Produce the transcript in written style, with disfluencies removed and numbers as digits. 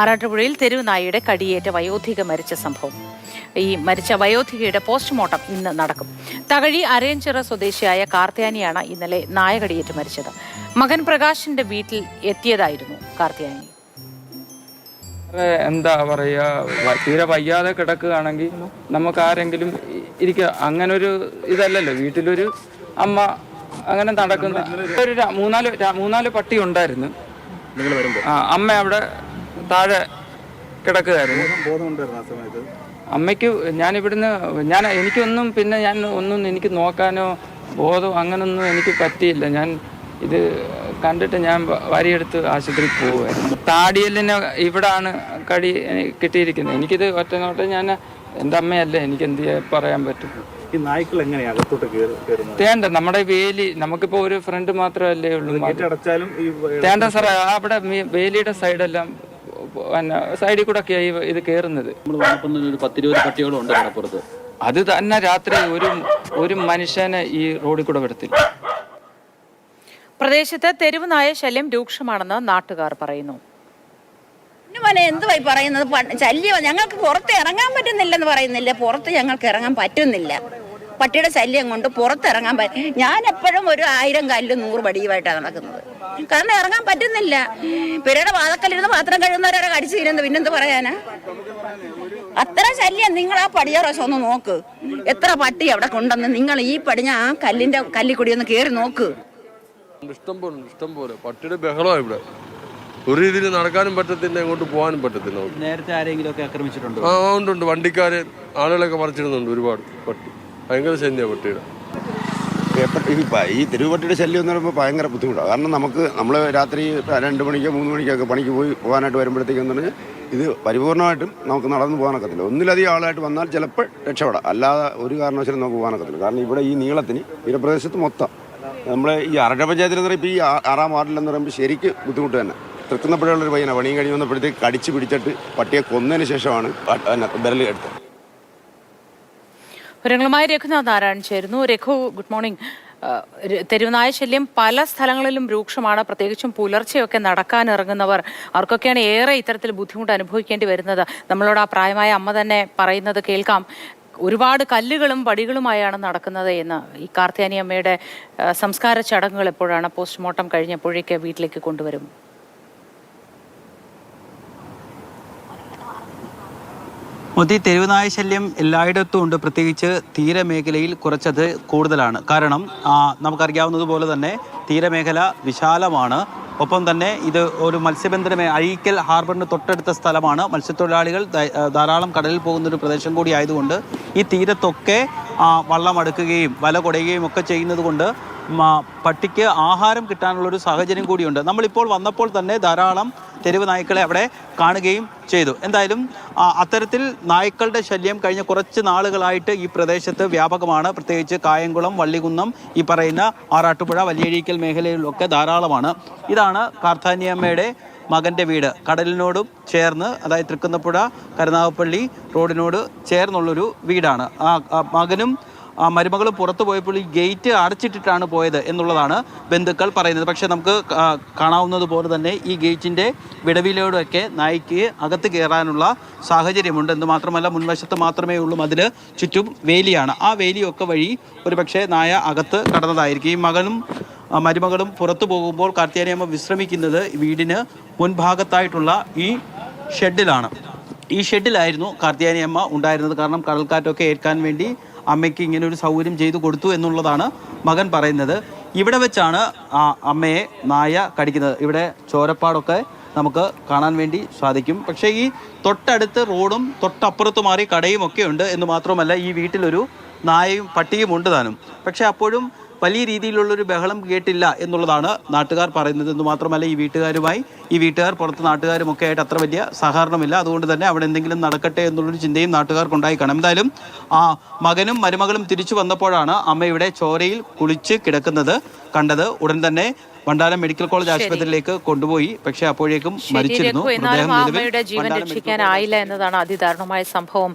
ആറാട്ടുപുഴയിൽ തെരുവ് നായയുടെ കടിയേറ്റ വയോധിക മരിച്ച സംഭവം. ഈ മരിച്ച വയോധികയുടെ പോസ്റ്റ്മോർട്ടം ഇന്ന് നടക്കും. തകഴി അരയഞ്ചിറ സ്വദേശിയായ കാർത്തിയാനിയാണ് ഇന്നലെ നായ കടിയേറ്റ് മരിച്ചത്. മകൻ പ്രകാശിന്റെ വീട്ടിൽ എത്തിയതായിരുന്നു കാർത്തിയാനി. എന്താ പറയുക, തീരെ വയ്യാതെ കിടക്കുകയാണെങ്കിൽ നമുക്ക് ആരെങ്കിലും ഇരിക്കുക, അങ്ങനൊരു ഇതല്ലല്ലോ. വീട്ടിലൊരു അമ്മ അങ്ങനെ നടക്കുന്ന ഒരു മൂന്നാല് പട്ടി ഉണ്ടായിരുന്നു. അമ്മ അവിടെ താഴെ കിടക്കുകയായിരുന്നു. അമ്മയ്ക്ക് എനിക്കൊന്നും എനിക്ക് നോക്കാനോ ബോധം അങ്ങനൊന്നും എനിക്ക് പറ്റിയില്ല. ഞാൻ ഇത് കണ്ടിട്ട് ഞാൻ വരിയെടുത്ത് ആശുപത്രിയിൽ പോവുമായിരുന്നു. താടിയലിന് ഇവിടാണ് കടി കിട്ടിയിരിക്കുന്നത്. എനിക്കിത് ഒറ്റ നോട്ടം, ഞാൻ എൻ്റെ അമ്മയല്ലേ, എനിക്ക് എന്ത് പറയാൻ പറ്റും. ഈ നായ്ക്കൾ എങ്ങനെയാണ് അകത്തോട്ട് തേണ്ട നമ്മുടെ വേലി, നമുക്കിപ്പോ ഒരു ഫ്രണ്ട് മാത്രമല്ലേ ഉള്ളൂ. തേണ്ട സാറേ, അവിടെ വേലിയുടെ സൈഡെല്ലാം സൈഡിൽ കൂടെ ഒക്കെയായി ഇത് കയറുന്നത്. അത് തന്നെ രാത്രി ഒരു മനുഷ്യനെ ഈ റോഡിൽ കൂടെ വിടത്തില്ല. പ്രദേശത്ത് തെരുവ് നായ ശല്യം രൂക്ഷമാണെന്ന് നാട്ടുകാർ പറയുന്നു. എന്തുവായി പറയുന്നത്? ശല്യം ഞങ്ങൾക്ക് പുറത്ത് ഇറങ്ങാൻ പറ്റുന്നില്ലെന്ന് പറയുന്നില്ല. പുറത്ത് ഞങ്ങൾക്ക് ഇറങ്ങാൻ പറ്റുന്നില്ല. പട്ടിയുടെ ശല്യം കൊണ്ട് പുറത്തിറങ്ങാൻ ഞാൻ എപ്പോഴും ഒരു 1000 കല്ല് 100 പടിയുമായിട്ടാണ് നടക്കുന്നത്. കാരണം ഇറങ്ങാൻ പറ്റുന്നില്ല. പിന്നീട് വാതക്കല്ലിരുന്ന് പാത്രം കഴിയുന്നവരെ കടിച്ചു തീരുന്നത് പിന്നെന്ത് പറയാനാ? അത്ര ശല്യം. നിങ്ങൾ ആ പടിയാറോശം ഒന്ന് നോക്ക്, എത്ര പട്ടി അവിടെ കൊണ്ടുവന്ന്. നിങ്ങൾ ഈ പടിഞ്ഞ ആ കല്ലിക്കൂടി ഒന്ന് കയറി നോക്ക്. ഇഷ്ടം പോലെ പട്ടിയുടെ ബഹളമാണ് ഇവിടെ. ഒരു രീതിയിൽ നടക്കാനും പറ്റത്തില്ല, എങ്ങോട്ട് പോകാനും പറ്റത്തില്ല. നേരത്തെ ആരെങ്കിലും ഒക്കെ ആക്രമിച്ചിട്ടുണ്ടോ? ഉണ്ട്. വണ്ടിക്കാര് ആളുകളൊക്കെ മറിച്ചിടുന്നുണ്ട്. ഒരുപാട് പട്ടി, ഭയങ്കര ശല്യമാണ് പട്ടിയുടെ. ഈ തെരുവുപട്ടിയുടെ ശല്യം എന്ന് പറയുമ്പോൾ ഭയങ്കര ബുദ്ധിമുട്ടാണ്. കാരണം നമ്മൾ രാത്രി 2 മണിക്കോ 3 മണിക്കൊക്കെ പണിക്ക് പോകാനായിട്ട് വരുമ്പോഴത്തേക്കെന്ന് പറഞ്ഞാൽ ഇത് പരിപൂർണമായിട്ടും നമുക്ക് നടന്നു പോകാനൊക്കത്തില്ല. ഒന്നിലധികം ആളായിട്ട് വന്നാൽ ചിലപ്പോൾ രക്ഷപ്പെടാം, അല്ലാതെ ഒരു കാരണവശാലും നമുക്ക് പോകാനൊക്കത്തില്ല. കാരണം ഇവിടെ ഈ നീളത്തിന് തീരപ്രദേശത്ത് മൊത്തം നമ്മൾ ഈ അരട്ട പഞ്ചായത്തിൽ എന്ന് പറയുമ്പോൾ ഈ 6ാം വാർഡിലെന്ന് പറയുമ്പോൾ ശരിക്ക് ബുദ്ധിമുട്ട് തന്നെ. തൃക്കുന്നപ്പോഴുള്ളൊരു പയ്യനാണ് പണിയും കഴിഞ്ഞ് വന്നപ്പോഴത്തേക്ക് കടിച്ച് പിടിച്ചിട്ട് പട്ടിയെ കൊന്നതിന് ശേഷമാണ് വിരൽ എടുത്തത്. വിവരങ്ങളുമായി രഘുനാഥ് നാരായൺ ചേരുന്നു. Raghu, good morning. തെരുവുനായ ശല്യം പല സ്ഥലങ്ങളിലും രൂക്ഷമാണ്. പ്രത്യേകിച്ചും പുലർച്ചെയൊക്കെ നടക്കാൻ ഇറങ്ങുന്നവർ, അവർക്കൊക്കെയാണ് ഏറെ ഇത്തരത്തിൽ ബുദ്ധിമുട്ട് അനുഭവിക്കേണ്ടി വരുന്നത്. നമ്മളോട് ആ പ്രായമായ അമ്മ തന്നെ പറയുന്നത് കേൾക്കാം. ഒരുപാട് കല്ലുകളും പടികളുമായാണ് നടക്കുന്നത് എന്ന്. ഈ കാർത്തിയാനി അമ്മയുടെ സംസ്കാര ചടങ്ങുകൾ എപ്പോഴാണ്? പോസ്റ്റ്മോർട്ടം കഴിഞ്ഞപ്പോഴേക്ക് വീട്ടിലേക്ക് കൊണ്ടുവരും? മോദി, തെരുവുനായ ശല്യം എല്ലായിടത്തും ഉണ്ട്. പ്രത്യേകിച്ച് തീരമേഖലയിൽ കുറച്ചത് കൂടുതലാണ്. കാരണം നമുക്കറിയാവുന്നതുപോലെ തന്നെ തീരമേഖല വിശാലമാണ്. ഒപ്പം തന്നെ ഇത് ഒരു മത്സ്യബന്ധന അഴീക്കൽ ഹാർബറിന് തൊട്ടടുത്ത സ്ഥലമാണ്. മത്സ്യത്തൊഴിലാളികൾ ധാരാളം കടലിൽ പോകുന്നൊരു പ്രദേശം കൂടി ആയതുകൊണ്ട് ഈ തീരത്തൊക്കെ വള്ളം അടുക്കുകയും വല കുടയുകയും ഒക്കെ ചെയ്യുന്നത് കൊണ്ട് പട്ടിക്ക് ആഹാരം കിട്ടാനുള്ളൊരു സാഹചര്യം കൂടിയുണ്ട്. നമ്മളിപ്പോൾ വന്നപ്പോൾ തന്നെ ധാരാളം തെരുവ് നായ്ക്കളെ അവിടെ കാണുകയും ചെയ്തു. എന്തായാലും അത്തരത്തിൽ നായ്ക്കളുടെ ശല്യം കഴിഞ്ഞ കുറച്ച് നാളുകളായിട്ട് ഈ പ്രദേശത്ത് വ്യാപകമാണ്. പ്രത്യേകിച്ച് കായംകുളം, വള്ളികുന്നം, ഈ പറയുന്ന ആറാട്ടുപുഴ, വലിയഴീക്കൽ മേഖലകളിലൊക്കെ ധാരാളമാണ്. ഇതാണ് കാർത്തിയാനിയമ്മയുടെ മകൻ്റെ വീട്. കടലിനോടും ചേർന്ന്, അതായത് തൃക്കുന്നപ്പുഴ കരുനാഗപ്പള്ളി റോഡിനോട് ചേർന്നുള്ളൊരു വീടാണ്. മകനും മരുമകളും പുറത്തു പോയപ്പോൾ ഈ ഗേറ്റ് അടച്ചിട്ടിട്ടാണ് പോയത് എന്നുള്ളതാണ് ബന്ധുക്കൾ പറയുന്നത്. പക്ഷേ നമുക്ക് കാണാവുന്നത് പോലെ തന്നെ ഈ ഗേറ്റിൻ്റെ വിടവിലൂടെയൊക്കെ നായ്ക്ക് അകത്ത് കയറാനുള്ള സാഹചര്യമുണ്ട്. എന്ന് മാത്രമല്ല, മുൻവശത്ത് മാത്രമേ ഉള്ളൂ മതിൽ, ചുറ്റും വേലിയാണ്. ആ വേലിയൊക്കെ വഴി ഒരു പക്ഷേ നായ അകത്ത് കടന്നതായിരിക്കും. ഈ മകനും മരുമകളും പുറത്തു പോകുമ്പോൾ കാർത്തിയാനിയമ്മ വിശ്രമിക്കുന്നത് വീടിന് മുൻഭാഗത്തായിട്ടുള്ള ഈ ഷെഡിലാണ്. ഈ ഷെഡിലായിരുന്നു കാർത്തിയാനിയമ്മ ഉണ്ടായിരുന്നത്. കാരണം കടൽക്കാറ്റൊക്കെ ഏൽക്കാൻ വേണ്ടി അമ്മയ്ക്ക് ഇങ്ങനെ ഒരു സൗകര്യം ചെയ്തു കൊടുത്തു എന്നുള്ളതാണ് മകൻ പറയുന്നത്. ഇവിടെ വെച്ചാണ് അമ്മയെ നായ കടിക്കുന്നത്. ഇവിടെ ചോരപ്പാടൊക്കെ നമുക്ക് കാണാൻ വേണ്ടി സാധിക്കും. പക്ഷേ ഈ തൊട്ടടുത്ത് റോഡും തൊട്ടപ്പുറത്ത് മാറി കടയും ഒക്കെ ഉണ്ട്. എന്ന് മാത്രമല്ല, ഈ വീട്ടിലൊരു നായയും പട്ടിയും ഉണ്ട് താനും. പക്ഷേ അപ്പോഴും വലിയ രീതിയിലുള്ളൊരു ബഹളം കേട്ടില്ല എന്നുള്ളതാണ് നാട്ടുകാർ പറയുന്നത്. എന്ന് മാത്രമല്ല, ഈ വീട്ടുകാർ പുറത്ത് നാട്ടുകാരുമൊക്കെ ആയിട്ട് അത്ര വലിയ സഹകരണമില്ല. അതുകൊണ്ട് തന്നെ അവിടെ എന്തെങ്കിലും നടക്കട്ടെ എന്നുള്ളൊരു ചിന്തയും നാട്ടുകാർക്കുണ്ടായി കാണും. എന്തായാലും മകനും മരുമകളും തിരിച്ചു വന്നപ്പോഴാണ് അമ്മ ഇവിടെ ചോരയിൽ കുളിച്ച് കിടക്കുന്നത് കണ്ടത്. ഉടൻ തന്നെ വണ്ടാനം മെഡിക്കൽ കോളേജ് ആശുപത്രിയിലേക്ക് കൊണ്ടുപോയി. പക്ഷേ അപ്പോഴേക്കും മരിച്ചിരുന്നു. അമ്മയുടെ ജീവൻ രക്ഷിക്കാനായില്ല എന്നതാണ് അതിദാരുണമായ സംഭവം.